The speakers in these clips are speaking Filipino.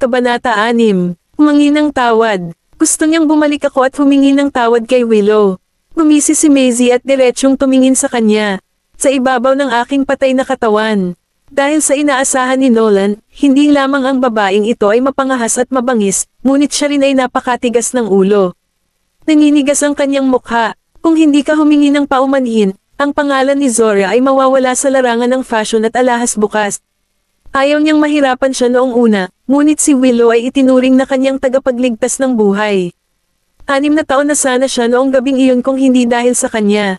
Kabanata 6. Humingi ng tawad. Gusto niyang bumalik ako at humingi ng tawad kay Willow. Gumisi si Maisie at diretsyong tumingin sa kanya. Sa ibabaw ng aking patay na katawan. Dahil sa inaasahan ni Nolan, hindi lamang ang babaeng ito ay mapangahas at mabangis, ngunit siya rin ay napakatigas ng ulo. Naninigas ang kanyang mukha. Kung hindi ka humingi ng paumanhin, ang pangalan ni Zora ay mawawala sa larangan ng fashion at alahas bukas. Ayaw niyang mahirapan siya noong una, ngunit si Willow ay itinuring na kanyang tagapagligtas ng buhay. 6 na taon na sana siya noong gabing iyon kung hindi dahil sa kanya.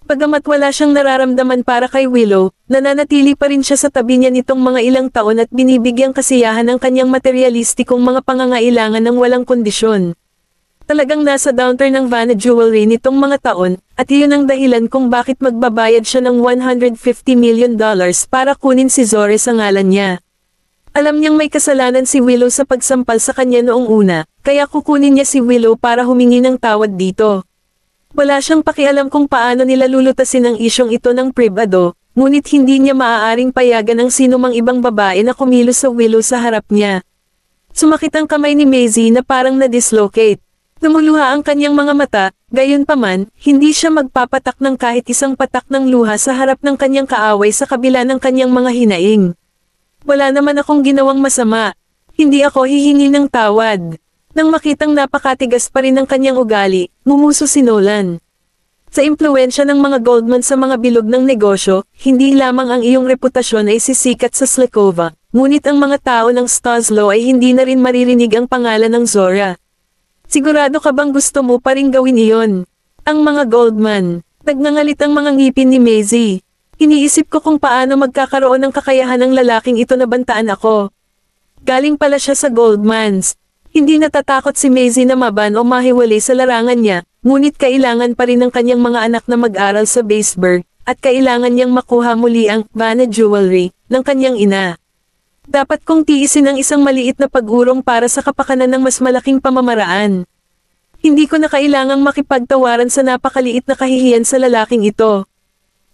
Bagamat wala siyang nararamdaman para kay Willow, nananatili pa rin siya sa tabi niya nitong mga ilang taon at binibigyang kasiyahan ang kanyang materialistikong mga pangangailangan ng walang kondisyon. Talagang nasa downturn ng Vanna Jewelry nitong mga taon, at iyon ang dahilan kung bakit magbabayad siya ng $150 million para kunin si Zora sa ngalan niya. Alam niyang may kasalanan si Willow sa pagsampal sa kanya noong una, kaya kukunin niya si Willow para humingi ng tawad dito. Wala siyang pakialam kung paano nila lulutasin ang isyong ito ng pribado, ngunit hindi niya maaaring payagan ang sinumang ibang babae na kumilos sa Willow sa harap niya. Sumakit ang kamay ni Maisie na parang na-dislocate. Lumuluha ang kanyang mga mata, gayunpaman, hindi siya magpapatak ng kahit isang patak ng luha sa harap ng kanyang kaaway sa kabila ng kanyang mga hinaing. Wala naman akong ginawang masama. Hindi ako hihingi ng tawad. Nang makitang napakatigas pa rin ng kanyang ugali, ngumuso si Nolan. Sa impluensya ng mga Goldman sa mga bilog ng negosyo, hindi lamang ang iyong reputasyon ay sisikat sa Slakova, ngunit ang mga tao ng Stoslow ay hindi na rin maririnig ang pangalan ng Zora. Sigurado ka bang gusto mo pa ring gawin iyon? Ang mga Goldman. Nagngangalit ang mga ngipin ni Maisie. Iniisip ko kung paano magkakaroon ng kakayahan ng lalaking ito na bantaan ako. Galing pala siya sa Goldmans. Hindi natatakot si Maisie na maban o mahiwalay sa larangan niya, ngunit kailangan pa rin ng kanyang mga anak na mag-aral sa Baseburg, at kailangan niyang makuha muli ang Vanna Jewelry ng kanyang ina. Dapat kong tiisin ang isang maliit na pag-urong para sa kapakanan ng mas malaking pamamaraan. Hindi ko na kailangang makipagtawaran sa napakaliit na kahihiyan sa lalaking ito.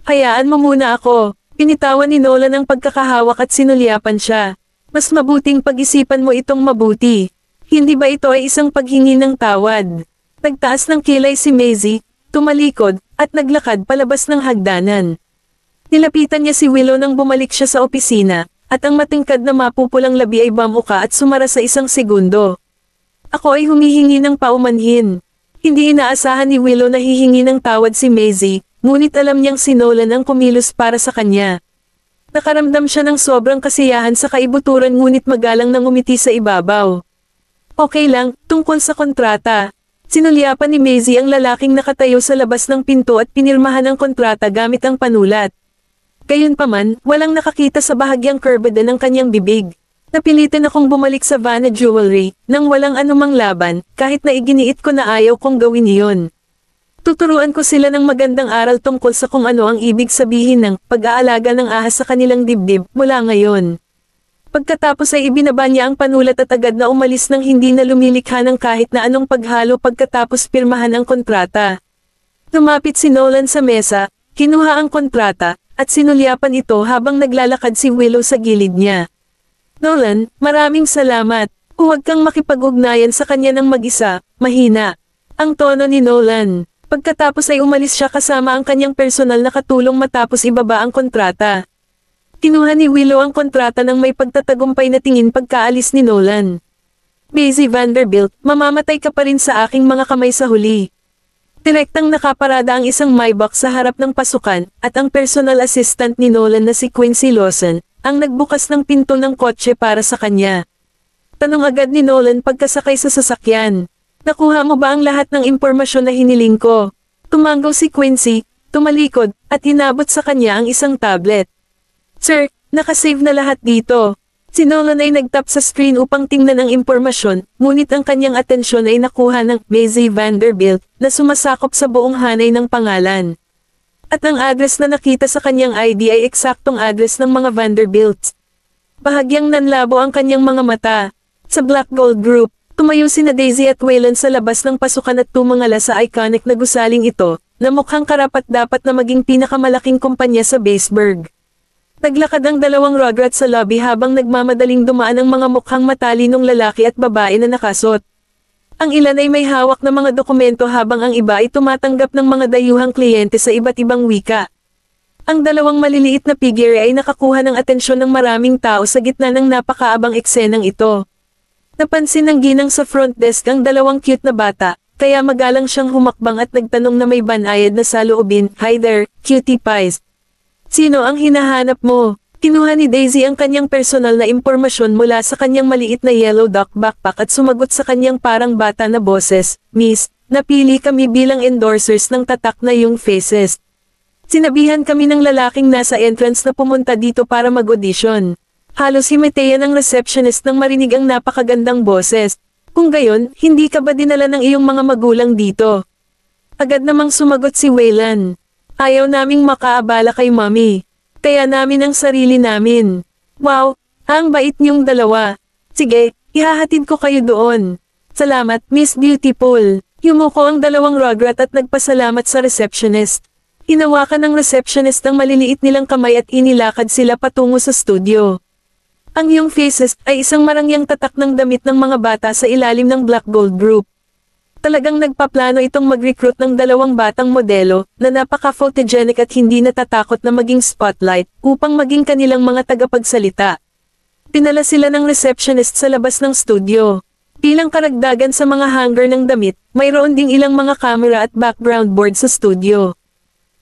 Hayaan mo muna ako. Pinitawan ni Nolan ang pagkakahawak at sinulyapan siya. Mas mabuting pag-isipan mo itong mabuti. Hindi ba ito ay isang paghingi ng tawad? Nagtaas ng kilay si Maisie, tumalikod, at naglakad palabas ng hagdanan. Nilapitan niya si Willow nang bumalik siya sa opisina. At ang matingkad na mapupulang labi ay bamuka at sumara sa isang segundo. Ako ay humihingi ng paumanhin. Hindi inaasahan ni Willow na hihingi ng tawad si Maisie, ngunit alam niyang si Nolan ang kumilos para sa kanya. Nakaramdam siya ng sobrang kasiyahan sa kaibuturan ngunit magalang nang umiti sa ibabaw. Okay lang, tungkol sa kontrata. Sinulyapan ni Maisie ang lalaking nakatayo sa labas ng pinto at pinirmahan ang kontrata gamit ang panulat. Gayunpaman, walang nakakita sa bahagyang kurbada ng kanyang bibig. Napilitan akong bumalik sa Vanna Jewelry, nang walang anumang laban, kahit na iginiit ko na ayaw kong gawin iyon. Tuturuan ko sila ng magandang aral tungkol sa kung ano ang ibig sabihin ng pag-aalaga ng ahas sa kanilang dibdib mula ngayon. Pagkatapos ay ibinaba niya ang panulat at agad na umalis nang hindi na lumilikha ng kahit na anong paghalo pagkatapos pirmahan ang kontrata. Lumapit si Nolan sa mesa, kinuha ang kontrata, at sinulyapan ito habang naglalakad si Willow sa gilid niya. Nolan, maraming salamat. Huwag kang makipag-ugnayan sa kanya ng mag-isa, mahina. Ang tono ni Nolan. Pagkatapos ay umalis siya kasama ang kanyang personal na katulong matapos ibaba ang kontrata. Kinuha ni Willow ang kontrata ng may pagtatagumpay na tingin pagkaalis ni Nolan. Maisie Vanderbilt, mamamatay ka pa rin sa aking mga kamay sa huli. Direktang nakaparada ang isang Maybach sa harap ng pasukan, at ang personal assistant ni Nolan na si Quincy Lawson, ang nagbukas ng pinto ng kotse para sa kanya. Tanong agad ni Nolan pagkasakay sa sasakyan. Nakuha mo ba ang lahat ng impormasyon na hiniling ko? Tumanggaw si Quincy, tumalikod, at inabot sa kanya ang isang tablet. Sir, nakasave na lahat dito. Si Nolan ay nagtap sa screen upang tingnan ang impormasyon, ngunit ang kanyang atensyon ay nakuha ng Maisie Vanderbilt na sumasakop sa buong hanay ng pangalan. At ang address na nakita sa kanyang ID ay eksaktong address ng mga Vanderbilts. Bahagyang nanlabo ang kanyang mga mata. Sa Black Gold Group, tumayo sina Daisy at Waylon sa labas ng pasukan at tumangala sa iconic na gusaling ito, na mukhang karapat-dapat na maging pinakamalaking kumpanya sa Baseburg. Naglakad ang dalawang Rugrats sa lobby habang nagmamadaling dumaan ang mga mukhang matalinong lalaki at babae na nakasot. Ang ilan ay may hawak na mga dokumento habang ang iba ay tumatanggap ng mga dayuhang kliyente sa iba't ibang wika. Ang dalawang maliliit na figure ay nakakuha ng atensyon ng maraming tao sa gitna ng napakaabang eksenang ito. Napansin ng ginang sa front desk ang dalawang cute na bata, kaya magalang siyang humakbang at nagtanong na may banayad na saloobin, "Hi there, cutie pies. Sino ang hinahanap mo?" Kinuha ni Daisy ang kanyang personal na impormasyon mula sa kanyang maliit na yellow duck backpack at sumagot sa kanyang parang bata na boses, "Miss, napili kami bilang endorsers ng tatak na Yung Faces. Sinabihan kami ng lalaking nasa entrance na pumunta dito para mag-audition." Halos himeteyan ang receptionist nang marinig ang napakagandang boses. "Kung gayon, hindi ka ba dinala ng iyong mga magulang dito?" Agad namang sumagot si Waylan. "Ayaw naming makaabala kay mommy. Kaya namin ang sarili namin." "Wow, ang bait niyong dalawa. Sige, ihahatid ko kayo doon." "Salamat, Miss Beautiful." Yumuko ang dalawang Rugrat at nagpasalamat sa receptionist. Hinawakan ng receptionist ang maliliit nilang kamay at inilakad sila patungo sa studio. Ang Yung Faces ay isang marangyang tatak ng damit ng mga bata sa ilalim ng Black Gold Group. Talagang nagpaplano itong mag-recruit ng dalawang batang modelo na napaka-photogenic at hindi natatakot na maging spotlight upang maging kanilang mga tagapagsalita. Pinala sila ng receptionist sa labas ng studio. Bilang karagdagan sa mga hanger ng damit, mayroon ding ilang mga camera at background board sa studio.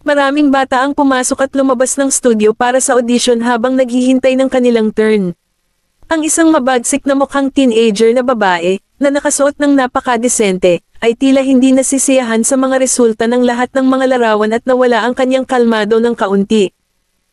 Maraming bata ang pumasok at lumabas ng studio para sa audition habang naghihintay ng kanilang turn. Ang isang mabagsik na mukhang teenager na babae, na nakasuot ng napakadesente, ay tila hindi nasisiyahan sa mga resulta ng lahat ng mga larawan at nawala ang kanyang kalmado ng kaunti.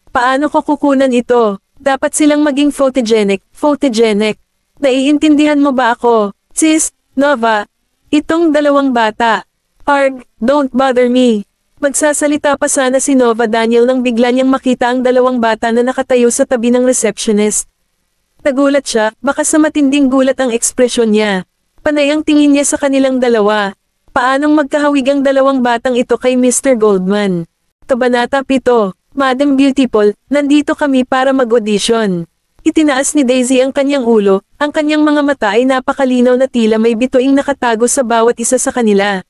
"Paano ko kukunan ito? Dapat silang maging photogenic, photogenic. Naiintindihan mo ba ako, sis, Nova? Itong dalawang bata. Arg, don't bother me." Magsasalita pa sana si Nova Daniel nang bigla niyang makita ang dalawang bata na nakatayo sa tabi ng receptionist. Nagulat siya, baka sa matinding gulat ang ekspresyon niya. Panay ang tingin niya sa kanilang dalawa. Paanong magkahawig ang dalawang batang ito kay Mr. Goldman? Kabanata 7, "Madam Beautiful, nandito kami para mag-audition." Itinaas ni Daisy ang kanyang ulo, ang kanyang mga mata ay napakalinaw na tila may bituing nakatago sa bawat isa sa kanila.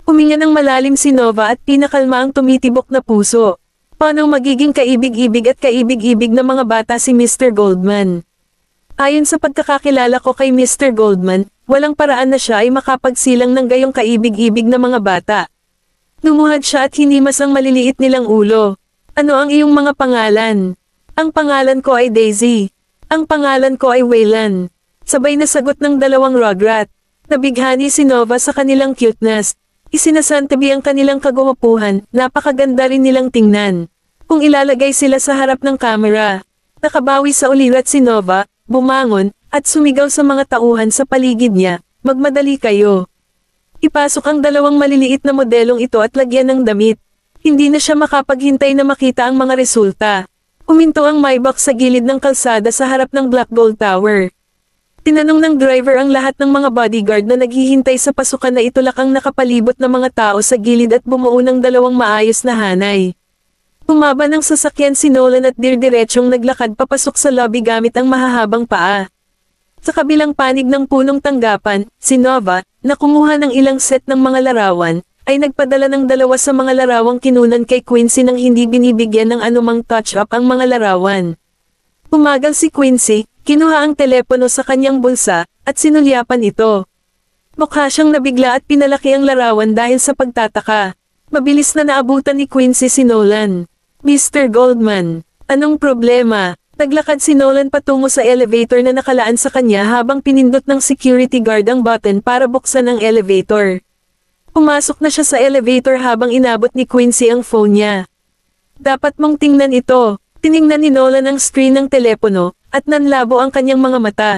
Huminga ng malalim si Nova at pinakalma ang tumitibok na puso. Paano magiging kaibig-ibig at kaibig-ibig na mga bata si Mr. Goldman? Ayon sa pagkakakilala ko kay Mr. Goldman, walang paraan na siya ay makapagsilang ng gayong kaibig-ibig na mga bata. Lumuhad siya at hinimas ang maliliit nilang ulo. "Ano ang iyong mga pangalan?" "Ang pangalan ko ay Daisy." "Ang pangalan ko ay Waylan." Sabay na sagot ng dalawang Rugrat. Nabighani si Nova sa kanilang cuteness. Isinasantabi ang kanilang kagwapuhan, napakaganda rin nilang tingnan. Kung ilalagay sila sa harap ng kamera, nakabawi sa ulirat si Nova, bumangon, at sumigaw sa mga tauhan sa paligid niya, "Magmadali kayo." Ipasok ang dalawang maliliit na modelong ito at lagyan ng damit. Hindi na siya makapaghintay na makita ang mga resulta. Huminto ang Maybach sa gilid ng kalsada sa harap ng Black Gold Tower. Tinanong ng driver ang lahat ng mga bodyguard na naghihintay sa pasukan na itulak ang nakapalibot na mga tao sa gilid at bumuo ng dalawang maayos na hanay. Bumaba ng sasakyan si Nolan at dirdiretsong naglakad papasok sa lobby gamit ang mahahabang paa. Sa kabilang panig ng punong tanggapan, si Nova, na kumuha ng ilang set ng mga larawan, ay nagpadala ng dalawa sa mga larawang kinunan kay Quincy nang hindi binibigyan ng anumang touch-up ang mga larawan. Pumagal si Quincy, kinuha ang telepono sa kanyang bulsa, at sinulyapan ito. Mukha siyang nabigla at pinalaki ang larawan dahil sa pagtataka. Mabilis na naabutan ni Quincy si Nolan. "Mr. Goldman, anong problema?" Naglakad si Nolan patungo sa elevator na nakalaan sa kanya habang pinindot ng security guard ang button para buksan ang elevator. Pumasok na siya sa elevator habang inabot ni Quincy ang phone niya. "Dapat mong tingnan ito." Tiningnan ni Nolan ang screen ng telepono, at nanlabo ang kanyang mga mata.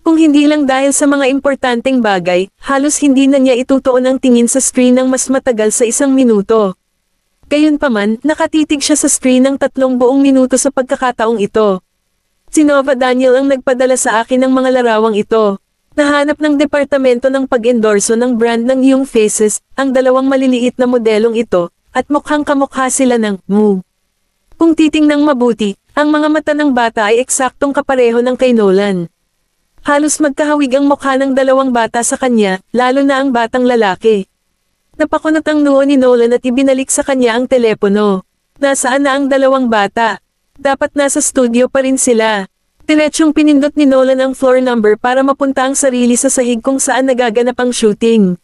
Kung hindi lang dahil sa mga importanteng bagay, halos hindi na niya itutuon ang tingin sa screen ng mas matagal sa 1 minuto. Gayunpaman, nakatitig siya sa screen ng 3 buong minuto sa pagkakataong ito. Si Nova Daniel ang nagpadala sa akin ng mga larawang ito. Nahanap ng departamento ng pag-endorso ng brand ng Yung Faces, ang dalawang maliliit na modelong ito, at mukhang kamukha sila ng Moo. Kung titingnang mabuti, Ang mga mata ng bata ay eksaktong kapareho ng kay Nolan. Halos magkahawig ang mukha ng dalawang bata sa kanya, lalo na ang batang lalaki. Napakunot ang noo ni Nolan at ibinalik sa kanya ang telepono. Nasaan na ang dalawang bata? Dapat nasa studio pa rin sila. Diretsyong pinindot ni Nolan ang floor number para mapunta ang sarili sa sahig kung saan nagaganap ang shooting.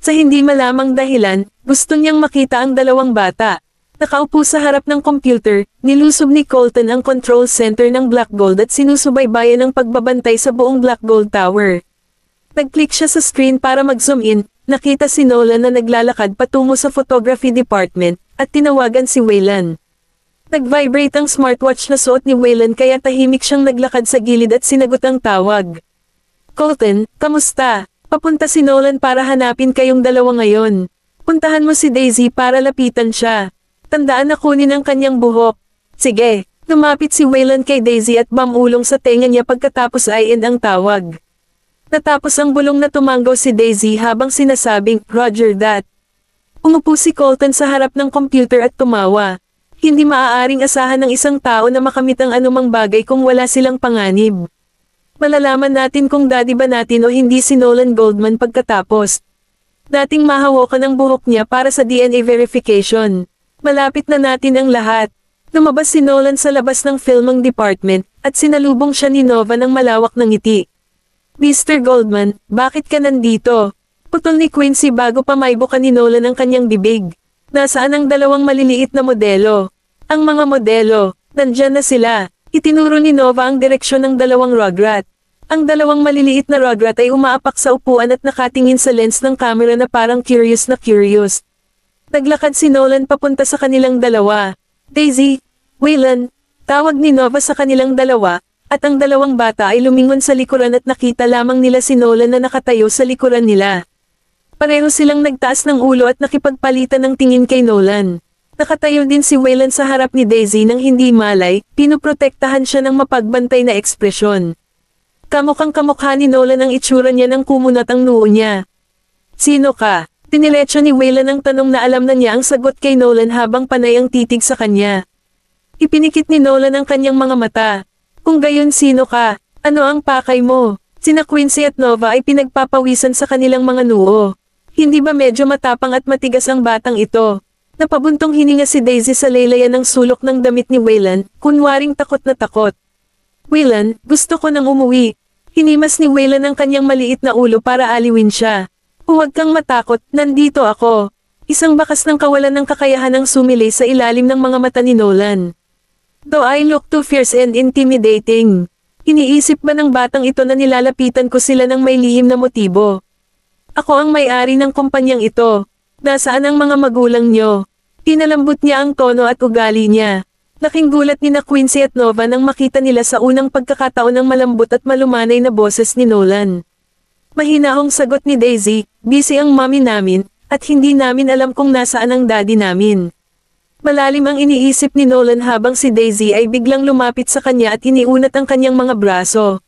Sa hindi malamang dahilan, gusto niyang makita ang dalawang bata. Nakaupo sa harap ng computer, nilusob ni Colton ang control center ng Black Gold at sinusubaybayan ang pagbabantay sa buong Black Gold Tower. Nag-click siya sa screen para mag-zoom in, nakita si Nolan na naglalakad patungo sa photography department, at tinawagan si Wayland. Nag-vibrate ang smartwatch na suot ni Wayland kaya tahimik siyang naglakad sa gilid at sinagot ang tawag. Colton, kamusta? Papunta si Nolan para hanapin kayong dalawa ngayon. Puntahan mo si Daisy para lapitan siya. Tandaan na kunin ang kanyang buhok. Sige, lumapit si Wayland kay Daisy at bamulong sa tenga niya pagkatapos ay end ang tawag. Natapos ang bulong na tumanggaw si Daisy habang sinasabing, Roger that. Umupo si Colton sa harap ng computer at tumawa. Hindi maaaring asahan ng isang tao na makamit ang anumang bagay kung wala silang panganib. Malalaman natin kung daddy ba natin o hindi si Nolan Goldman pagkatapos. Dating mahawakan ang buhok niya para sa DNA verification. Malapit na natin ang lahat. Lumabas si Nolan sa labas ng filming department, at sinalubong siya ni Nova ng malawak na ngiti. Mr. Goldman, bakit ka nandito? Putol ni Quincy bago pa maibukan ni Nolan ang kanyang bibig. Nasaan ang dalawang maliliit na modelo? Ang mga modelo, nandyan na sila. Itinuro ni Nova ang direksyon ng dalawang Rugrat. Ang dalawang maliliit na Rugrat ay umaapak sa upuan at nakatingin sa lens ng camera na parang curious na curious. Naglakad si Nolan papunta sa kanilang dalawa. Daisy, Wayland, tawag ni Nova sa kanilang dalawa, at ang dalawang bata ay lumingon sa likuran at nakita lamang nila si Nolan na nakatayo sa likuran nila. Pareho silang nagtaas ng ulo at nakipagpalitan ng tingin kay Nolan. Nakatayo din si Wayland sa harap ni Daisy nang hindi malay, pinuprotektahan siya ng mapagbantay na ekspresyon. Kamukhang kamukha ni Nolan ang itsura niya nang kumunat ang noo niya. Sino ka? Tiniletso ni Wayland ang tanong na alam na niya ang sagot kay Nolan habang panay ang titig sa kanya. Ipinikit ni Nolan ang kanyang mga mata. Kung gayon sino ka? Ano ang pakay mo? Sina Quincy at Nova ay pinagpapawisan sa kanilang mga noo. Hindi ba medyo matapang at matigas ang batang ito? Napabuntong hininga si Daisy sa laylayan ng sulok ng damit ni Wayland, kunwaring takot na takot. Wayland, gusto ko nang umuwi. Hinimas ni Wayland ang kanyang maliit na ulo para aliwin siya. Huwag kang matakot, nandito ako. Isang bakas ng kawalan ng kakayahan ang sumilay sa ilalim ng mga mata ni Nolan. Do I look too fierce and intimidating? Iniisip ba ng batang ito na nilalapitan ko sila ng may lihim na motibo? Ako ang may-ari ng kumpanyang ito. Nasaan ang mga magulang nyo? Pinalambot niya ang tono at ugali niya. Laking gulat ni na Quincy at Nova nang makita nila sa unang pagkakataon ng malambot at malumanay na boses ni Nolan. Mahinahong sagot ni Daisy, busy ang mommy namin, at hindi namin alam kung nasaan ang daddy namin. Malalim ang iniisip ni Nolan habang si Daisy ay biglang lumapit sa kanya at iniunat ang kanyang mga braso.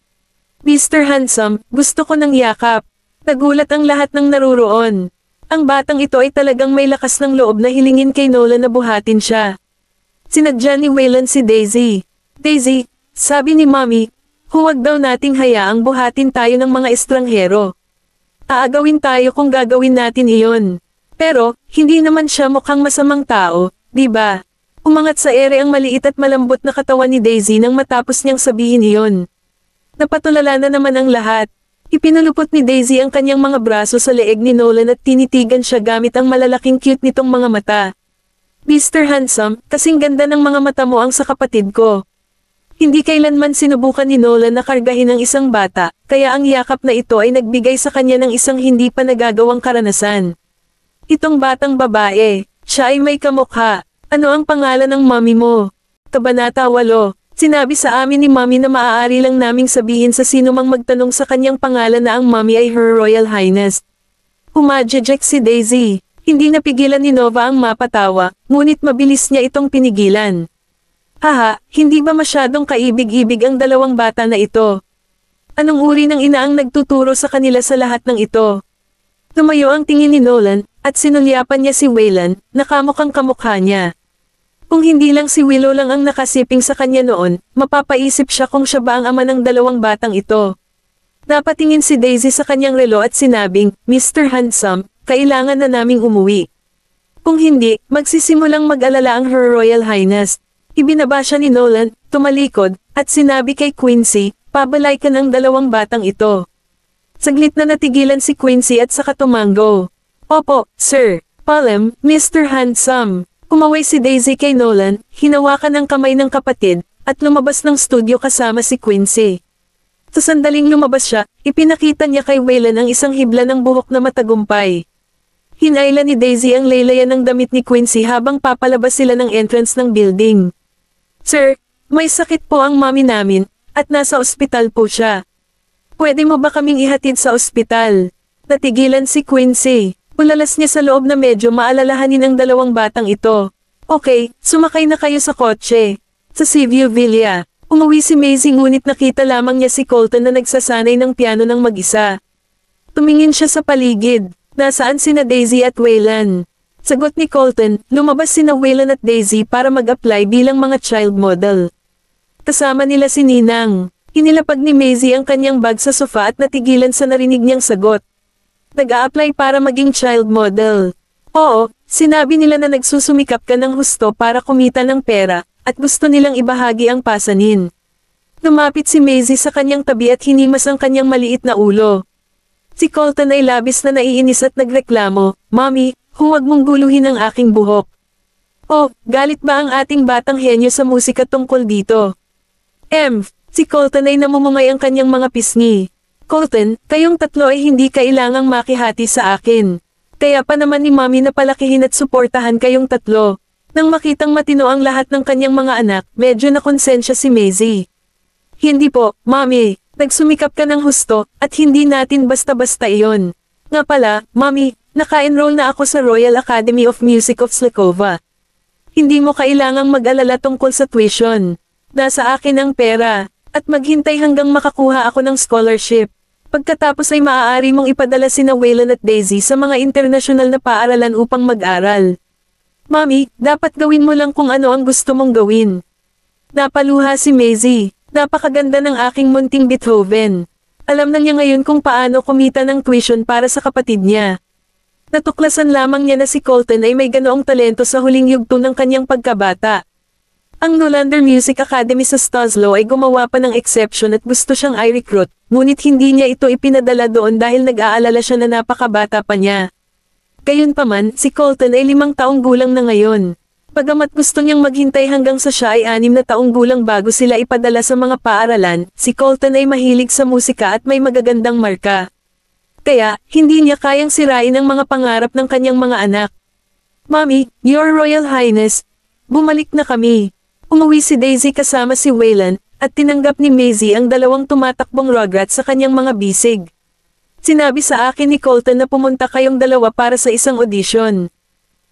Mr. Handsome, gusto ko ng yakap. Nagulat ang lahat ng naruroon. Ang batang ito ay talagang may lakas ng loob na hilingin kay Nolan na buhatin siya. Sinadya ni Wayland si Daisy. Daisy, sabi ni Mommy, huwag daw nating hayaang buhatin tayo ng mga estranghero. Aagawin tayo kung gagawin natin iyon. Pero, hindi naman siya mukhang masamang tao, di ba? Umangat sa ere ang maliit at malambot na katawan ni Daisy nang matapos niyang sabihin iyon. Napatulala na naman ang lahat. Ipinulupot ni Daisy ang kanyang mga braso sa leeg ni Nolan at tinitigan siya gamit ang malalaking cute nitong mga mata. Mr. Handsome, kasing ganda ng mga mata mo ang sa kapatid ko. Hindi kailanman sinubukan ni Nolan na kargahin ang isang bata, kaya ang yakap na ito ay nagbigay sa kanya ng isang hindi pa nagagawang karanasan. Itong batang babae, siya ay may kamukha. Ano ang pangalan ng mommy mo? Kabanata 8. Sinabi sa amin ni Mommy na maaari lang naming sabihin sa sino mang magtanong sa kanyang pangalan na ang Mommy ay Her Royal Highness. Umadjejek si Daisy. Hindi napigilan ni Nova ang mapatawa, ngunit mabilis niya itong pinigilan. Haha, hindi ba masyadong kaibig-ibig ang dalawang bata na ito? Anong uri ng ina ang nagtuturo sa kanila sa lahat ng ito? Tumayo ang tingin ni Nolan, at sinulyapan niya si Wayland, na kamukhang kamukha niya. Kung hindi lang si Willow lang ang nakasiping sa kanya noon, mapapaisip siya kung siya ba ang ama ng dalawang batang ito. Napatingin si Daisy sa kanyang relo at sinabing, Mr. Handsome, kailangan na naming umuwi. Kung hindi, magsisimulang mag-alala ang Her Royal Highness. Ibinaba siya ni Nolan, tumalikod, at sinabi kay Quincy, pabalaykan ang dalawang batang ito. Saglit na natigilan si Quincy at saka tumango. Opo, sir. Palem, Mr. Handsome. Kumaway si Daisy kay Nolan, hinawakan ang kamay ng kapatid, at lumabas ng studio kasama si Quincy. Sa sandaling lumabas siya, ipinakita niya kay Waylon ang isang hibla ng buhok na matagumpay. Hinayla ni Daisy ang laylayan ng damit ni Quincy habang papalabas sila ng entrance ng building. Sir, may sakit po ang mami namin, at nasa ospital po siya. Pwede mo ba kaming ihatid sa ospital? Natigilan si Quincy. Ulalas niya sa loob na medyo maalalahanin ang dalawang batang ito. Okay, sumakay na kayo sa kotse. Sa Seaview Villa, umuwi si Maisie ngunit nakita lamang niya si Colton na nagsasanay ng piano ng mag-isa. Tumingin siya sa paligid. Nasaan sina Daisy at Waylon? Sagot ni Colton, lumabas sina Waylon at Daisy para mag-apply bilang mga child model. Kasama nila si Ninang. Inilapag ni Maisie ang kanyang bag sa sofa at natigilan sa narinig niyang sagot. Nag-a-apply para maging child model. Oo, sinabi nila na nagsusumikap ka ng husto para kumita ng pera, at gusto nilang ibahagi ang pasanin. Lumapit si Maisie sa kanyang tabi at hinimas ang kanyang maliit na ulo. Si Colton ay labis na naiinis at nagreklamo, Mommy, huwag mong guluhin ang aking buhok. Oh, galit ba ang ating batang henyo sa musika tungkol dito? Si Colton ay namumungay ang kanyang mga pisngi. Colton, kayong tatlo ay hindi kailangang makihati sa akin. Kaya pa naman ni Mommy na palakihin at suportahan kayong tatlo. Nang makitang matino ang lahat ng kanyang mga anak, medyo nakonsensya si Maisie. Hindi po, Mommy. Nagsumikap ka ng husto, at hindi natin basta-basta iyon. Nga pala, Mommy, naka-enroll na ako sa Royal Academy of Music of Slakova. Hindi mo kailangang mag-alala tungkol sa tuition. Nasa akin ang pera, at maghintay hanggang makakuha ako ng scholarship. Pagkatapos ay maaari mong ipadala sina Waylon at Daisy sa mga internasyonal na paaralan upang mag-aral. Mommy, dapat gawin mo lang kung ano ang gusto mong gawin. Napaluha si Maisie. Napakaganda ng aking munting Beethoven. Alam na niya ngayon kung paano kumita ng tuition para sa kapatid niya. Natuklasan lamang niya na si Colton ay may ganoong talento sa huling yugto ng kanyang pagkabata. Ang Nolander Music Academy sa Stoslow ay gumawa pa ng exception at gusto siyang i-recruit, ngunit hindi niya ito ipinadala doon dahil nag-aalala siya na napakabata pa niya. Gayunpaman, si Colton ay 5 taong gulang na ngayon. Bagamat gusto niyang maghintay hanggang sa siya ay 6 na taong gulang bago sila ipadala sa mga paaralan, si Colton ay mahilig sa musika at may magagandang marka. Kaya, hindi niya kayang sirain ang mga pangarap ng kanyang mga anak. Mommy, Your Royal Highness, bumalik na kami. Umuwi si Daisy kasama si Waylon, at tinanggap ni Maisie ang 2 tumatakbong Rugrats sa kanyang mga bisig. Sinabi sa akin ni Colton na pumunta kayong 2 para sa isang audition.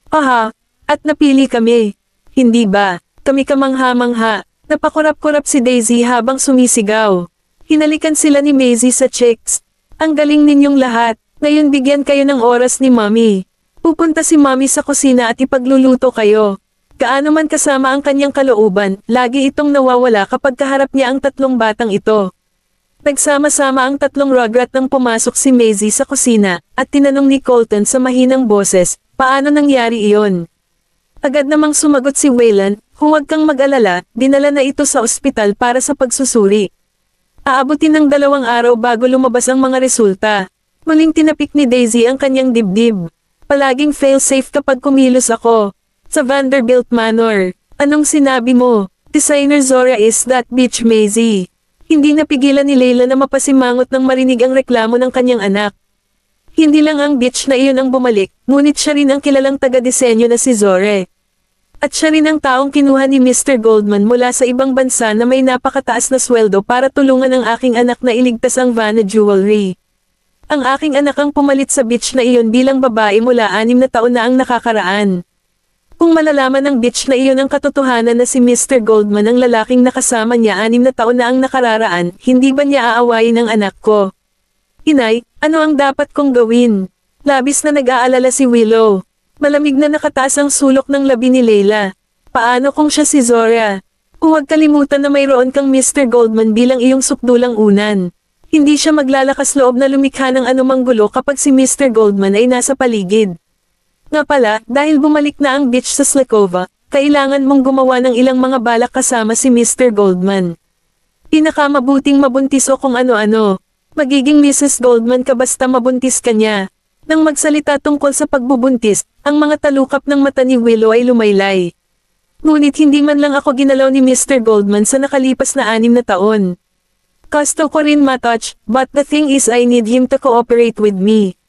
Aha, at napili kami. Hindi ba? Kami kamangha-mangha. Napakurap-kurap si Daisy habang sumisigaw. Hinalikan sila ni Maisie sa chicks. Ang galing ninyong lahat. Ngayon bigyan kayo ng oras ni Mommy. Pupunta si Mommy sa kusina at ipagluluto kayo. Gaano man kasama ang kanyang kalooban, lagi itong nawawala kapag kaharap niya ang 3 batang ito. Nagsama-sama ang 3 Rugrat nang pumasok si Maisie sa kusina, at tinanong ni Colton sa mahinang boses, paano nangyari iyon? Agad namang sumagot si Waylon, huwag kang mag-alala, dinala na ito sa ospital para sa pagsusuri. Aabutin ng 2 araw bago lumabas ang mga resulta. Muling tinapik ni Daisy ang kanyang dibdib. Palaging fail-safe kapag kumilos ako. Sa Vanderbilt Manor. Anong sinabi mo? Designer Zora is that bitch Maisie. Hindi napigilan ni Layla na mapasimangot nang marinig ang reklamo ng kanyang anak. Hindi lang ang bitch na iyon ang bumalik, ngunit siya rin ang kilalang taga-disenyo na si Zore. At siya rin ang taong kinuha ni Mr. Goldman mula sa ibang bansa na may napakataas na sweldo para tulungan ang aking anak na iligtas ang Vanna Jewelry. Ang aking anak ang pumalit sa bitch na iyon bilang babae mula 6 na taon na ang nakakaraan. Kung malalaman ng bitch na iyon ang katotohanan na si Mr. Goldman ang lalaking nakasama niya 6 na taon na ang nakararaan, hindi ba niya aawayin ang anak ko? Inay, ano ang dapat kong gawin? Labis na nag-aalala si Willow. Malamig na nakataas ang sulok ng labi ni Layla. Paano kung siya si Zora? Huwag kalimutan na mayroon kang Mr. Goldman bilang iyong sukdulang unan. Hindi siya maglalakas loob na lumikha ng anumang gulo kapag si Mr. Goldman ay nasa paligid. Nga pala, dahil bumalik na ang beach sa Slakova, kailangan mong gumawa ng ilang mga balak kasama si Mr. Goldman. Pinakamabuting mabuntis o kung ano-ano. Magiging Mrs. Goldman ka basta mabuntis ka niya. Nang magsalita tungkol sa pagbubuntis, ang mga talukap ng mata ni Willow ay lumaylay. Ngunit hindi man lang ako ginalaw ni Mr. Goldman sa nakalipas na 6 na taon. Gusto ko rin matouch, but the thing is I need him to cooperate with me.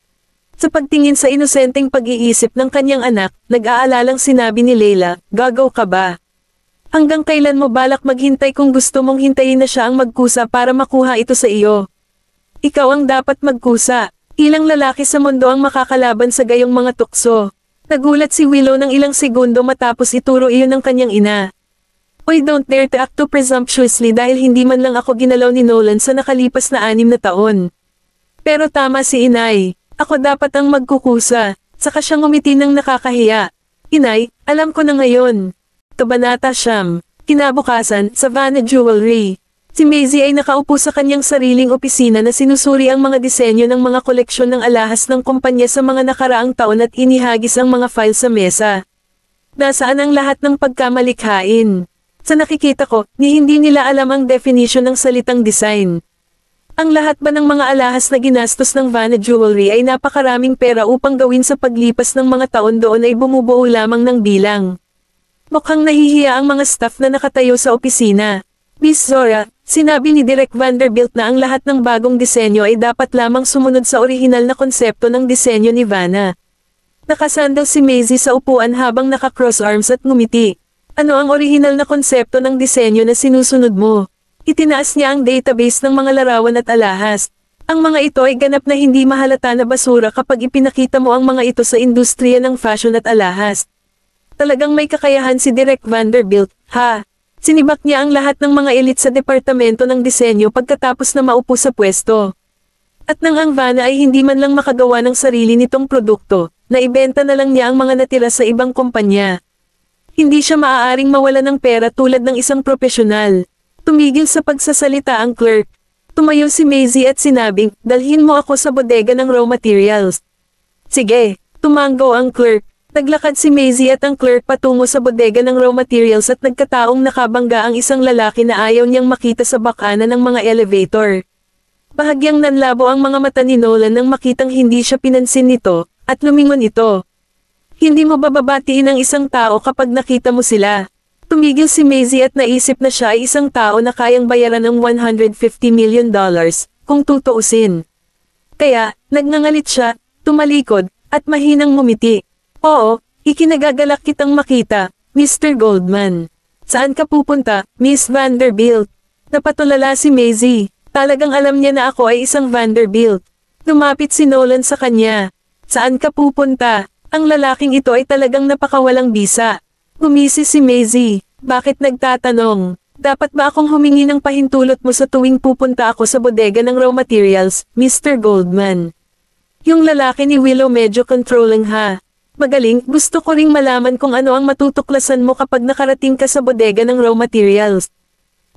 Sa pagtingin sa inosenteng pag-iisip ng kanyang anak, nag-aalalang sinabi ni Layla, gagaw ka ba? Hanggang kailan mo balak maghintay kung gusto mong hintayin na siya ang magkusa para makuha ito sa iyo? Ikaw ang dapat magkusa. Ilang lalaki sa mundo ang makakalaban sa gayong mga tukso. Nagulat si Willow ng ilang segundo matapos ituro iyon ng kanyang ina. Oy, don't dare to act too presumptuously dahil hindi man lang ako ginalaw ni Nolan sa nakalipas na 6 na taon. Pero tama si inay. Ako dapat ang magkukusa. Saka siyang ngumiti ng nakakahiya. Inay, alam ko na ngayon. Kabanata Siyam. Kinabukasan, Savannah Jewelry. Si Maisie ay nakaupo sa kanyang sariling opisina na sinusuri ang mga disenyo ng mga koleksyon ng alahas ng kumpanya sa mga nakaraang taon at inihagis ang mga file sa mesa. Nasaan ang lahat ng pagkamalikhain? Sa nakikita ko, hindi nila alam ang definition ng salitang design. Ang lahat ba ng mga alahas na ginastos ng Vanna Jewelry ay napakaraming pera upang gawin sa paglipas ng mga taon doon ay bumubuo lamang ng bilang. Mukhang nahihiya ang mga staff na nakatayo sa opisina. Miss Zora, sinabi ni Direk Vanderbilt na ang lahat ng bagong disenyo ay dapat lamang sumunod sa orihinal na konsepto ng disenyo ni Vanna. Nakasandal si Maisie sa upuan habang naka-cross arms at ngumiti. Ano ang orihinal na konsepto ng disenyo na sinusunod mo? Itinaas niya ang database ng mga larawan at alahas. Ang mga ito ay ganap na hindi mahalata na basura kapag ipinakita mo ang mga ito sa industriya ng fashion at alahas. Talagang may kakayahan si Direk Vanderbilt, ha? Sinibak niya ang lahat ng mga elite sa departamento ng disenyo pagkatapos na maupo sa pwesto. At nang ang Vanna ay hindi man lang makagawa ng sarili nitong produkto, naibenta na lang niya ang mga natira sa ibang kumpanya. Hindi siya maaaring mawala ng pera tulad ng isang propesyonal. Tumigil sa pagsasalita ang clerk. Tumayo si Maisie at sinabing, dalhin mo ako sa bodega ng raw materials. Sige, tumanggo ang clerk. Naglakad si Maisie at ang clerk patungo sa bodega ng raw materials at nagkataong nakabangga ang isang lalaki na ayaw niyang makita sa bakanan ng mga elevator. Bahagyang nanlabo ang mga mata ni Nolan nang makitang hindi siya pinansin nito, at lumingon ito. Hindi mo bababatiin ang isang tao kapag nakita mo sila. Tumigil si Maisie at naisip na siya ay isang tao na kayang bayaran ng $150 million, kung tutuusin. Kaya, nagngangalit siya, tumalikod, at mahinang ngumiti. Oo, ikinagagalak kitang makita, Mr. Goldman. Saan ka pupunta, Miss Vanderbilt? Napatulala si Maisie. Talagang alam niya na ako ay isang Vanderbilt. Lumapit si Nolan sa kanya. Saan ka pupunta? Ang lalaking ito ay talagang napakawalang bisa. Gumisi si Maisie. Bakit nagtatanong? Dapat ba akong humingi ng pahintulot mo sa tuwing pupunta ako sa bodega ng raw materials, Mr. Goldman? Yung lalaki ni Willow medyo controlling ha. Magaling, gusto ko ring malaman kung ano ang matutuklasan mo kapag nakarating ka sa bodega ng raw materials.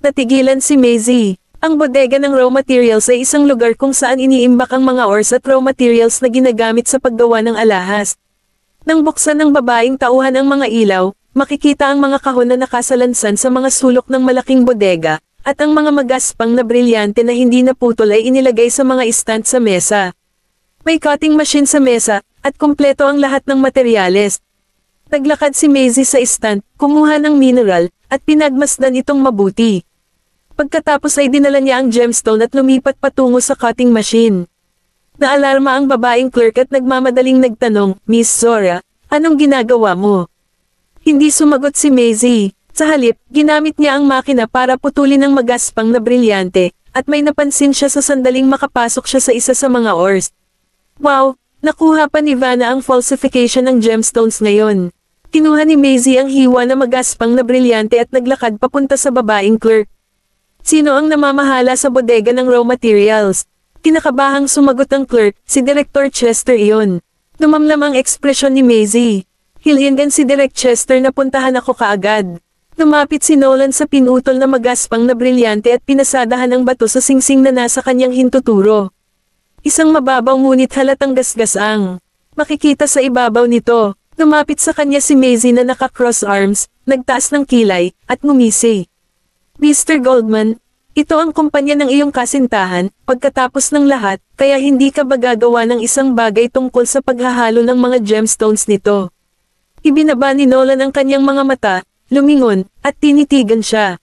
Natigilan si Maisie. Ang bodega ng raw materials ay isang lugar kung saan iniimbak ang mga ores at raw materials na ginagamit sa paggawa ng alahas. Nang buksan ng babaeng tauhan ang mga ilaw, makikita ang mga kahon na nakasalansan sa mga sulok ng malaking bodega, at ang mga magaspang na brilyante na hindi naputol ay inilagay sa mga stand sa mesa. May cutting machine sa mesa, at kumpleto ang lahat ng materyales. Naglakad si Maisie sa stand, kumuha ng mineral, at pinagmasdan itong mabuti. Pagkatapos ay dinala niya ang gemstone at lumipat patungo sa cutting machine. Naalarma ang babaeng clerk at nagmamadaling nagtanong, Miss Zora, anong ginagawa mo? Hindi sumagot si Maisie. Sa halip, ginamit niya ang makina para putulin ang magaspang na brilyante, at may napansin siya sa sandaling makapasok siya sa isa sa mga ores. Wow! Nakuha pa ni Vanna ang falsification ng gemstones ngayon. Kinuha ni Maisie ang hiwa na magaspang na brilyante at naglakad papunta sa babaeng clerk. Sino ang namamahala sa bodega ng raw materials? Kinakabahang sumagot ang clerk, si Director Chester iyon. Dumamlam ang ekspresyon ni Maisie. Hilingan si Direk Chester na puntahan ako kaagad. Lumapit si Nolan sa pinutol na magaspang na brilyante at pinasadahan ang bato sa singsing na nasa kanyang hintuturo. Isang mababaw ngunit halatang gasgasang. Makikita sa ibabaw nito. Lumapit sa kanya si Maisie na naka-cross arms, nagtaas ng kilay, at ngumisi. Mr. Goldman, ito ang kumpanya ng iyong kasintahan, pagkatapos ng lahat, kaya hindi ka ba gagawa ng isang bagay tungkol sa paghahalo ng mga gemstones nito? Ibinaba ni Nolan ang kanyang mga mata, lumingon, at tinitigan siya.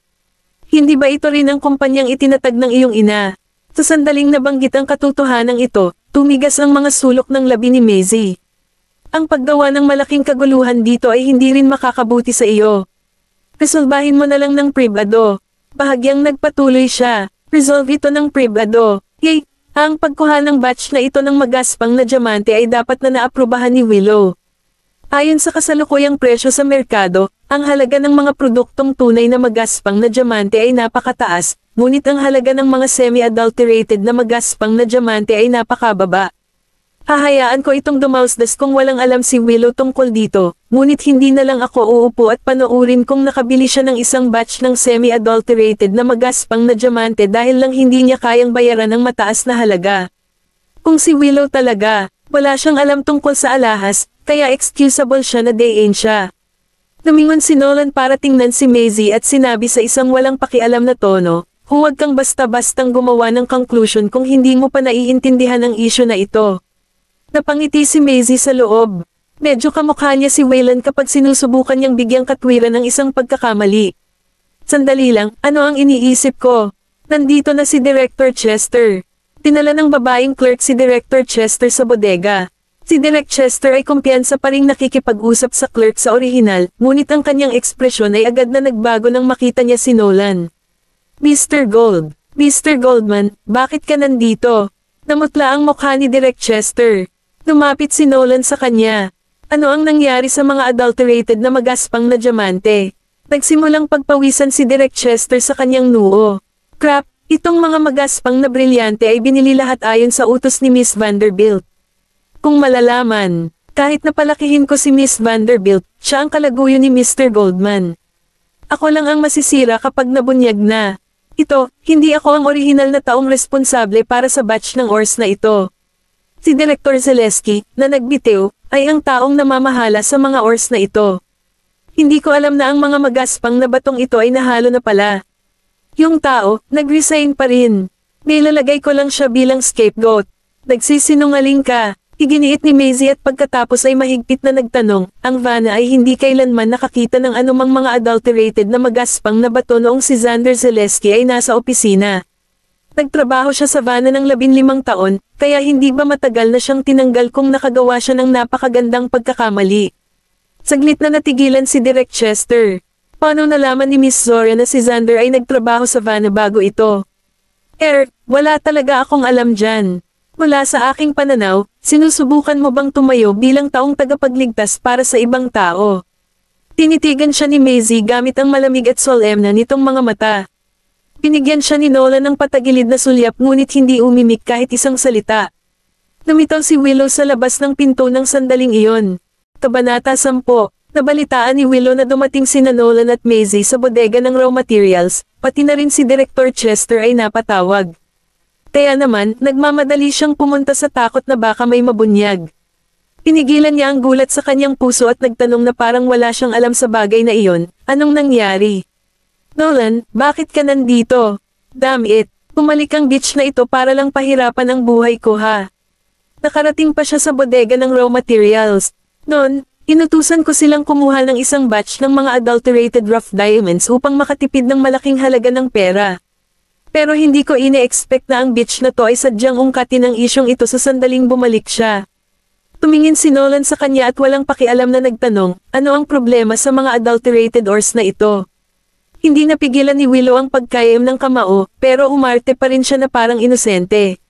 Hindi ba ito rin ang kumpanyang itinatag ng iyong ina? Sa sandaling nabanggit ang katotohanan ito, tumigas ang mga sulok ng labi ni Maisie. Ang paggawa ng malaking kaguluhan dito ay hindi rin makakabuti sa iyo. Resolbahin mo na lang ng pribado. Bahagyang nagpatuloy siya. Resolve ito ng pribado. Yay! Ang pagkuha ng batch na ito ng magaspang na diamante ay dapat na naaprubahan ni Willow. Ayon sa kasalukuyang presyo sa merkado, ang halaga ng mga produktong tunay na magaspang na diamante ay napakataas, ngunit ang halaga ng mga semi-adulterated na magaspang na diamante ay napakababa. Hahayaan ko itong dumausdas kung walang alam si Willow tungkol dito, ngunit hindi na lang ako uupo at panoorin kung nakabili siya ng isang batch ng semi-adulterated na magaspang na diamante dahil lang hindi niya kayang bayaran ng mataas na halaga. Kung si Willow talaga, wala siyang alam tungkol sa alahas, kaya excusable siya na dayin siya. Lumingon si Nolan para tingnan si Maisie at sinabi sa isang walang pakialam na tono, huwag kang basta-bastang gumawa ng conclusion kung hindi mo pa naiintindihan ang isyu na ito. Napangiti si Maisie sa loob. Medyo kamukha niya si Wayland kapag sinusubukan niyang bigyang katwiran ng isang pagkakamali. Sandali lang, ano ang iniisip ko? Nandito na si Director Chester. Dinala ng babaeng clerk si Director Chester sa bodega. Si Direk Chester ay kumpiyansa pa ring nakikipag-usap sa clerk sa orihinal, ngunit ang kanyang ekspresyon ay agad na nagbago nang makita niya si Nolan. Mr. Goldman, bakit ka nandito? Namutla ang mukha ni Direk Chester. Lumapit si Nolan sa kanya. Ano ang nangyari sa mga adulterated na magaspang na diamante? Nagsimulang pagpawisan si Direk Chester sa kanyang noo. Crap, itong mga magaspang na brilyante ay binili lahat ayon sa utos ni Miss Vanderbilt. Kung malalaman, kahit napalakihin ko si Miss Vanderbilt, siya ang kalaguyo ni Mr. Goldman. Ako lang ang masisira kapag nabunyag na. Ito, hindi ako ang orihinal na taong responsable para sa batch ng ores na ito. Si Director Zaleski, na nagbitiw, ay ang taong namamahala sa mga ores na ito. Hindi ko alam na ang mga magaspang na batong ito ay nahalo na pala. Yung tao, nag-resign pa rin. Nilalagay ko lang siya bilang scapegoat. Nagsisinungaling ka. Iginiit ni Maisie at pagkatapos ay mahigpit na nagtanong, ang Vanna ay hindi kailanman nakakita ng anumang mga adulterated na magaspang na bato noong si Xander Zaleski ay nasa opisina. Nagtrabaho siya sa Vanna ng 15 taon, kaya hindi ba matagal na siyang tinanggal kung nakagawa siya ng napakagandang pagkakamali. Saglit na natigilan si Direk Chester. Paano nalaman ni Miss Zora na si Xander ay nagtrabaho sa Vanna bago ito? Wala talaga akong alam dyan. Mula sa aking pananaw, sinusubukan mo bang tumayo bilang taong tagapagligtas para sa ibang tao? Tinitigan siya ni Maisie gamit ang malamig at solemna nitong mga mata. Binigyan siya ni Nolan ng patagilid na sulyap ngunit hindi umimik kahit isang salita. Lumitaw si Willow sa labas ng pinto ng sandaling iyon. Kabanata 10, nabalitaan ni Willow na dumating sina Nolan at Maisie sa bodega ng raw materials, pati na rin si Director Chester ay napatawag. Kaya naman, nagmamadali siyang pumunta sa takot na baka may mabunyag. Pinigilan niya ang gulat sa kanyang puso at nagtanong na parang wala siyang alam sa bagay na iyon, anong nangyari? Nolan, bakit ka nandito? Damn it, bumalik ang bitch na ito para lang pahirapan ang buhay ko ha. Nakarating pa siya sa bodega ng raw materials. Noon, inutusan ko silang kumuha ng isang batch ng mga adulterated rough diamonds upang makatipid ng malaking halaga ng pera. Pero hindi ko ine-expect na ang bitch na to ay sadyang ungkatin ang isyong ito sa sandaling bumalik siya. Tumingin si Nolan sa kanya at walang pakialam na nagtanong, ano ang problema sa mga adulterated ores na ito? Hindi napigilan ni Willow ang pagkayam ng kamao, pero umarte pa rin siya na parang inosente.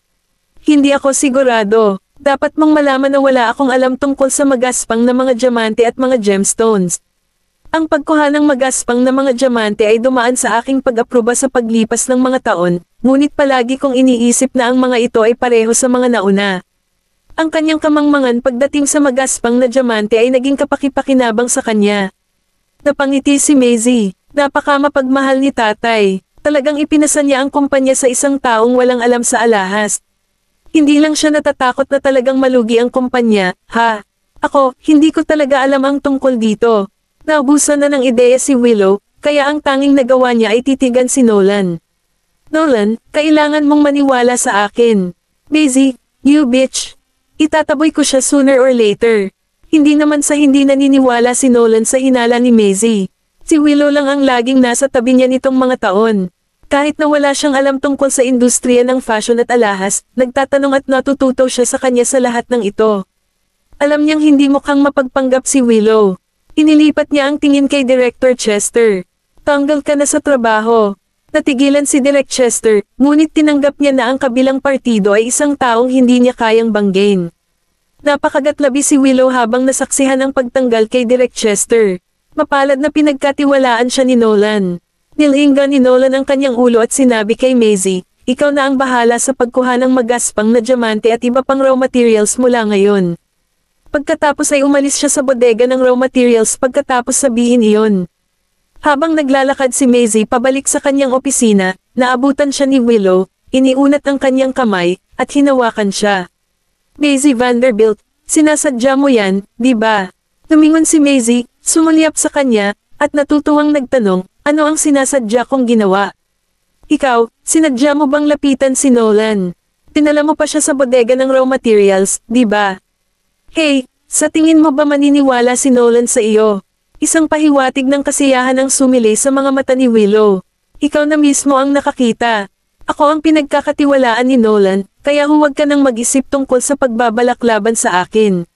Hindi ako sigurado. Dapat mong malaman na wala akong alam tungkol sa magaspang na mga diamante at mga gemstones. Ang pagkuha ng magaspang na mga diamante ay dumaan sa aking pag-aproba sa paglipas ng mga taon, ngunit palagi kong iniisip na ang mga ito ay pareho sa mga nauna. Ang kanyang kamangmangan pagdating sa magaspang na diamante ay naging kapaki-pakinabang sa kanya. Napangiti si Maisie. Napaka mapagmahal ni tatay. Talagang ipinasa niya ang kumpanya sa isang taong walang alam sa alahas. Hindi lang siya natatakot na talagang malugi ang kumpanya, ha? Ako, hindi ko talaga alam ang tungkol dito. Naubusan na ng ideya si Willow, kaya ang tanging nagawa niya ay titigan si Nolan. Nolan, kailangan mong maniwala sa akin. Maisie, you bitch. Itataboy ko siya sooner or later. Hindi naman sa hindi naniniwala si Nolan sa hinala ni Maisie. Si Willow lang ang laging nasa tabi niya nitong mga taon. Kahit na wala siyang alam tungkol sa industriya ng fashion at alahas, nagtatanong at natututo siya sa kanya sa lahat ng ito. Alam niyang hindi mukhang mapagpanggap si Willow. Inilipat niya ang tingin kay Director Chester. Tanggal ka na sa trabaho. Natigilan si Direk Chester, ngunit tinanggap niya na ang kabilang partido ay isang taong hindi niya kayang banggain. Napakagatlabi si Willow habang nasaksihan ang pagtanggal kay Direk Chester. Mapalad na pinagkatiwalaan siya ni Nolan. Nilinga ni Nolan ang kanyang ulo at sinabi kay Maisie, ikaw na ang bahala sa pagkuha ng magaspang na diamante at iba pang raw materials mula ngayon. Pagkatapos ay umalis siya sa bodega ng raw materials pagkatapos sabihin iyon. Habang naglalakad si Maisie pabalik sa kanyang opisina, naabutan siya ni Willow, iniunat ang kanyang kamay, at hinawakan siya. Maisie Vanderbilt, sinasadya mo yan, di ba? Tumingon si Maisie, sumulyap sa kanya, at natutuwang nagtanong, ano ang sinasadya kong ginawa? Ikaw, sinadya mo bang lapitan si Nolan? Tinala mo pa siya sa bodega ng raw materials, di ba? Hey, sa tingin mo ba maniniwala si Nolan sa iyo? Isang pahiwatig ng kasiyahan ang sumilay sa mga mata ni Willow. Ikaw na mismo ang nakakita. Ako ang pinagkakatiwalaan ni Nolan, kaya huwag ka nang mag-isip tungkol sa pagbabalak laban sa akin.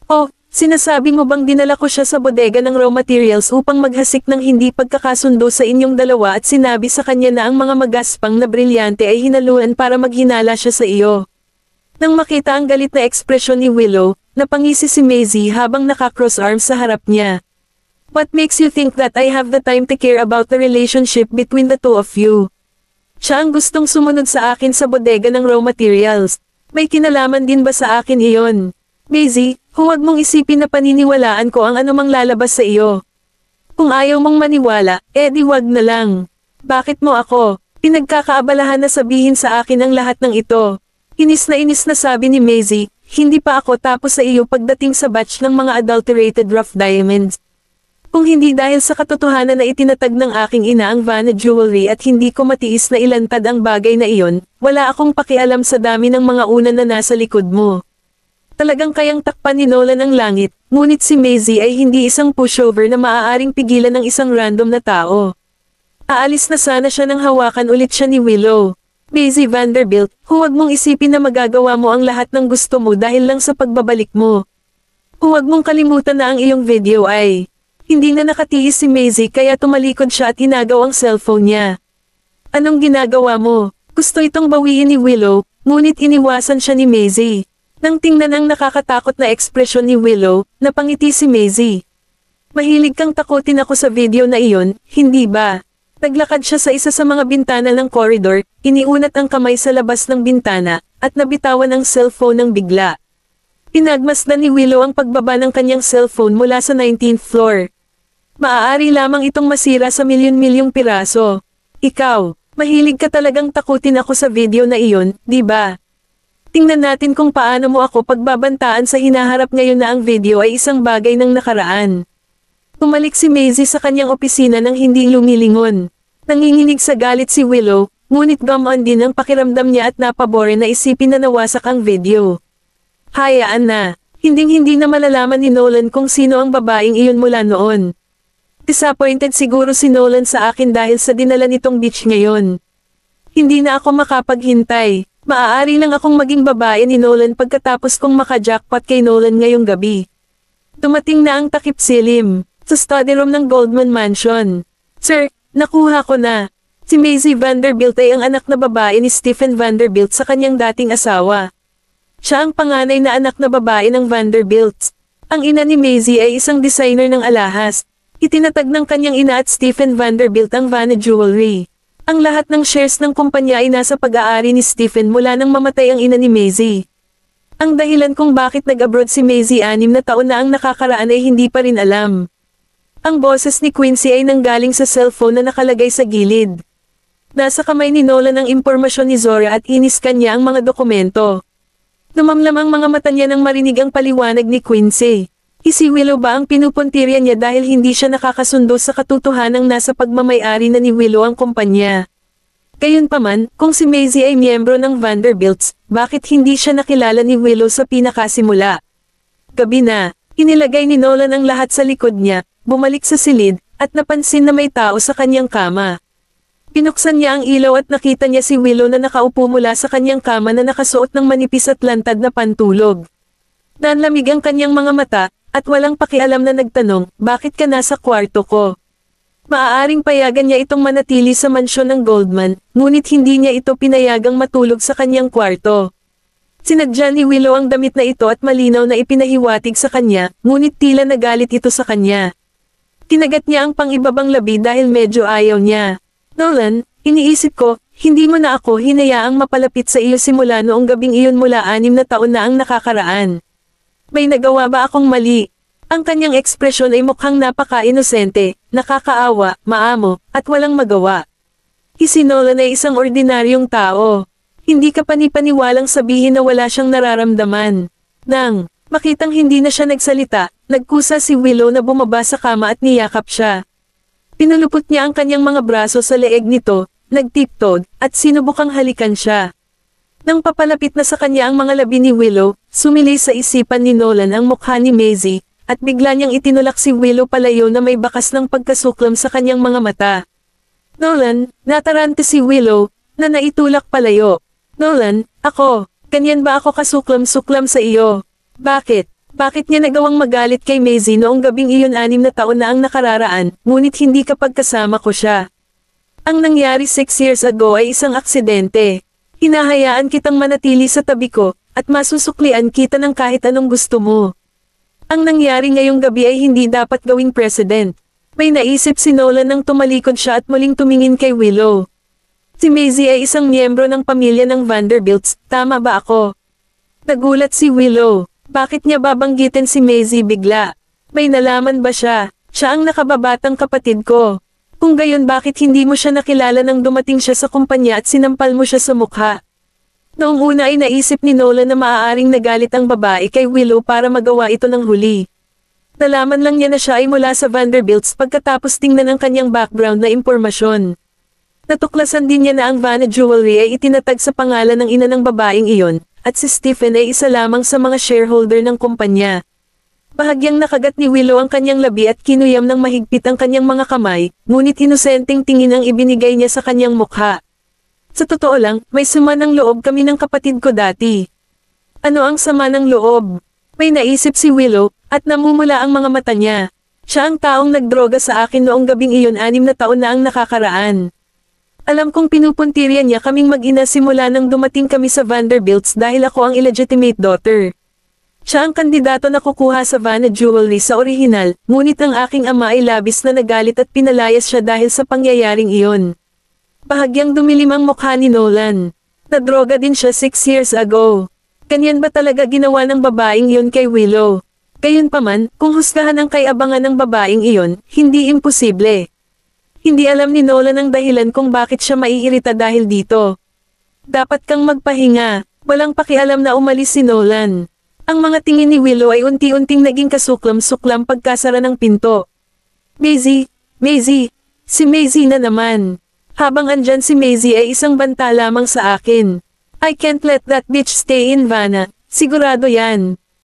Oh, sinasabi mo bang dinala ko siya sa bodega ng raw materials upang maghasik ng hindi pagkakasundo sa inyong dalawa at sinabi sa kanya na ang mga magaspang na brilyante ay hinaluan para maghinala siya sa iyo? Nang makita ang galit na ekspresyon ni Willow, napangisi si Maisie habang nakakross arms sa harap niya. What makes you think that I have the time to care about the relationship between the two of you? Siya ang gustong sumunod sa akin sa bodega ng raw materials. May kinalaman din ba sa akin iyon? Maisie, huwag mong isipin na paniniwalaan ko ang anumang lalabas sa iyo. Kung ayaw mong maniwala, di wag na lang. Bakit mo ako pinagkakaabalahan na sabihin sa akin ang lahat ng ito? Inis na sabi ni Maisie, hindi pa ako tapos sa iyo pagdating sa batch ng mga adulterated rough diamonds. Kung hindi dahil sa katotohanan na itinatag ng aking ina ang Vanna Jewelry at hindi ko matiis na ilantad ang bagay na iyon, wala akong pakialam sa dami ng mga unan na nasa likod mo. Talagang kayang takpan ni Nolan ang langit, ngunit si Maisie ay hindi isang pushover na maaaring pigilan ng isang random na tao. Aalis na sana siya nang hawakan ulit siya ni Willow. Maisie Vanderbilt, huwag mong isipin na magagawa mo ang lahat ng gusto mo dahil lang sa pagbabalik mo. Huwag mong kalimutan na ang iyong video ay hindi na nakatiis si Maisie kaya tumalikod siya at inagaw ang cellphone niya. Anong ginagawa mo? Gusto itong bawiin ni Willow, ngunit iniwasan siya ni Maisie. Nang tingnan ang nakakatakot na ekspresyon ni Willow, napangiti si Maisie. Mahilig kang takutin ako sa video na iyon, hindi ba? Naglakad siya sa isa sa mga bintana ng corridor, iniunat ang kamay sa labas ng bintana, at nabitawan ang cellphone ng bigla. Pinagmasdan ni Willow ang pagbaba ng kanyang cellphone mula sa 19th floor. Maaari lamang itong masira sa milyon-milyong piraso. Ikaw, mahilig ka talagang takutin ako sa video na iyon, di ba? Tingnan natin kung paano mo ako pagbabantaan sa hinaharap ngayon na ang video ay isang bagay ng nakaraan. Pumalik si Maisie sa kanyang opisina nang hindi lumilingon. Nanginginig sa galit si Willow, ngunit gumaan din ang pakiramdam niya at napabore na isipin na nawasak ang video. Hayaan na, hinding-hindi na malalaman ni Nolan kung sino ang babaeng iyon mula noon. Disappointed siguro si Nolan sa akin dahil sa dinala nitong bitch ngayon. Hindi na ako makapaghintay. Maaari lang akong maging babae ni Nolan pagkatapos kong maka-jackpot kay Nolan ngayong gabi. Dumating na ang takip silim sa study room ng Goldman Mansion. Sir, nakuha ko na. Si Maisie Vanderbilt ay ang anak na babae ni Stephen Vanderbilt sa kanyang dating asawa. Siya ang panganay na anak na babae ng Vanderbilts. Ang ina ni Maisie ay isang designer ng alahas. Itinatag ng kanyang ina at Stephen Vanderbilt ang Vanna Jewelry. Ang lahat ng shares ng kumpanya ay nasa pag-aari ni Stephen mula nang mamatay ang ina ni Maisie. Ang dahilan kung bakit nag-abroad si Maisie 6 na taon na ang nakakaraan ay hindi pa rin alam. Ang boses ni Quincy ay nanggaling sa cellphone na nakalagay sa gilid. Nasa kamay ni Nolan ang impormasyon ni Zora at iniskan niya ang mga dokumento. Lumamlam ang mga mata niya nang marinig ang paliwanag ni Quincy. Si Willow ba ang pinupuntirya niya dahil hindi siya nakakasundo sa katotohanang nasa pagmamay-ari na ni Willow ang kumpanya? Gayunpaman, kung si Maisie ay miyembro ng Vanderbilts, bakit hindi siya nakilala ni Willow sa pinakasimula? Gabi na, inilagay ni Nolan ang lahat sa likod niya, bumalik sa silid, at napansin na may tao sa kanyang kama. Pinuksan niya ang ilaw at nakita niya si Willow na nakaupo mula sa kanyang kama na nakasuot ng manipis at lantad na pantulog. Nanlamig ang kanyang mga mata, at walang pakialam na nagtanong, bakit ka nasa kwarto ko? Maaaring payagan niya itong manatili sa mansyon ng Goldman, ngunit hindi niya ito pinayagang matulog sa kanyang kwarto. Sinadya ni Willow ang damit na ito at malinaw na ipinahiwatig sa kanya, ngunit tila nagalit ito sa kanya. Kinagat niya ang pang-ibabang labi dahil medyo ayaw niya. Nolan, iniisip ko, hindi mo na ako hinayaang mapalapit sa iyo simula noong gabing iyon mula 6 na taon na ang nakakaraan. May nagawa ba akong mali? Ang kanyang ekspresyon ay mukhang napaka-inosente, nakakaawa, maamo, at walang magawa. Si Nolan ay isang ordinaryong tao. Hindi ka panipaniwalang sabihin na wala siyang nararamdaman. Nang makitang hindi na siya nagsalita, nagkusa si Willow na bumaba sa kama at niyakap siya. Pinulupot niya ang kanyang mga braso sa leeg nito, nagtiptod, at sinubukang halikan siya. Nang papalapit na sa kanya ang mga labi ni Willow, sumili sa isipan ni Nolan ang mukha ni Maisie, at bigla niyang itinulak si Willow palayo na may bakas ng pagkasuklam sa kanyang mga mata. Nolan, natarante si Willow, na naitulak palayo. Nolan, ganyan ba ako kasuklam-suklam sa iyo? Bakit? Bakit niya nagawang magalit kay Maisie noong gabing iyon 6 na taon na ang nakararaan, ngunit hindi kapag kasama ko siya? Ang nangyari 6 years ago ay isang aksidente. Hinahayaan kitang manatili sa tabi ko, at masusuklian kita ng kahit anong gusto mo. Ang nangyari ngayong gabi ay hindi dapat gawing president. May naisip si Nolan nang tumalikod siya at muling tumingin kay Willow. Si Maisie ay isang miyembro ng pamilya ng Vanderbilts, tama ba ako? Nagulat si Willow. Bakit niya babanggitin si Maisie bigla? May nalaman ba siya? Siya ang nakababatang kapatid ko. Kung gayon bakit hindi mo siya nakilala nang dumating siya sa kumpanya at sinampal mo siya sa mukha? Noong una ay naisip ni Nolan na maaaring nagalit ang babae kay Willow para magawa ito ng huli. Nalaman lang niya na siya ay mula sa Vanderbilts pagkatapos tingnan ang kanyang background na impormasyon. Natuklasan din niya na ang Vanna Jewelry ay itinatag sa pangalan ng ina ng babaeng iyon, at si Stephen ay isa lamang sa mga shareholder ng kumpanya. Bahagyang nakagat ni Willow ang kanyang labi at kinuyam ng mahigpit ang kanyang mga kamay, ngunit inosenteng tingin ang ibinigay niya sa kanyang mukha. Sa totoo lang, may sama ng loob kami ng kapatid ko dati. Ano ang sama ng loob? May naisip si Willow, at namumula ang mga mata niya. Siya ang taong nagdroga sa akin noong gabing iyon 6 na taon na ang nakakaraan. Alam kong pinupuntirya niya kaming mag-ina simula nang dumating kami sa Vanderbilts dahil ako ang illegitimate daughter. Siya ang kandidato na kukuha sa Vanna Jewelry sa orihinal, ngunit ang aking ama ay labis na nagalit at pinalayas siya dahil sa pangyayaring iyon. Bahagyang dumilim ang mukha ni Nolan. Nadroga din siya 6 years ago. Ganyan ba talaga ginawa ng babaeng iyon kay Willow? Gayunpaman, kung husgahan ang kay-abangan ng babaeng iyon, hindi imposible. Hindi alam ni Nolan ang dahilan kung bakit siya maiirita dahil dito. Dapat kang magpahinga. Walang pakialam na umalis si Nolan. Ang mga tingin ni Willow ay unti-unting naging kasuklam-suklam pagkasara ng pinto. Maisie, si Maisie na naman. Habang andyan si Maisie ay isang banta lamang sa akin. I can't let that bitch stay in Vanna, sigurado yan.